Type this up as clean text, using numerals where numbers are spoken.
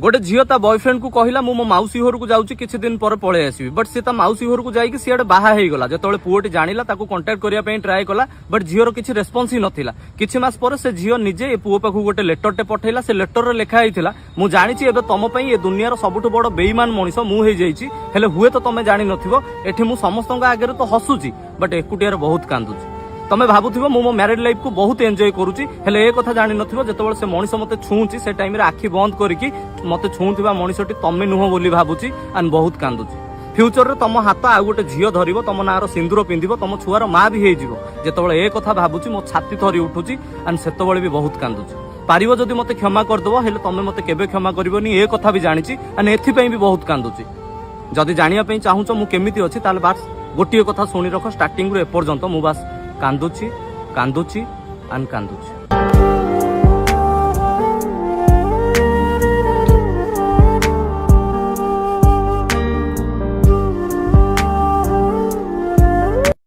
गोटे झील ता बॉयफ्रेंड को कहला मो माउसी घर को जाऊँ किसी दिन पर पलि आसवि बट सी माउसी घर को जाकि सीआडे बाहा होगला जो पुओटी जानिला कंटाक्ट करने ट्राए कला बट झीर किसी रेस्पन्स ही नाला किछि मास पर से झील निजे पुओ पाखु गोटे लेटरटे पठेला से लेटर लिखाई मु जानी तुम ए दुनियार सबुठ बड़ बेईमान मनीष मुझे हुए तो तुम जान नथि मु समस्त आगे तो हसुची बट एकुटियार बहुत कांदुची तमे भाबुथिबो मो मैरिड लाइफ को बहुत एंजॉय करूची हेले ए कथा जानि नथिबो जेतेबेले से मनीष मते छुंची से टाइम रे आखि बंद करिकि मते छुंथिबा मनीषटी तमे नुह बोली भाबुची एंड बहुत कांदुची फ्यूचर रे तम हाथ आ गोटे झील धरिबो तम नार सिंदूर पिंधिबो तम छुआर मां भी हे जिवो जेतेबेले ए कथा भाबुची मो छाती थरी उठुची एंड सेतेबेले भी बहुत कांदुची पारिबो जदि मते क्षमा करदबो हेले तमे मते केबे क्षमा करबोनी ए कथा भी जानिची एंड एथि पई भी बहुत कांदुची जदि जानिया पई चाहूच मु केमिति अछि ताले बास गोटिए कथा सुनि रख स्टार्टिंग रे एपर्यंत मु बास कांदुची कांदुची एंड कांदुची।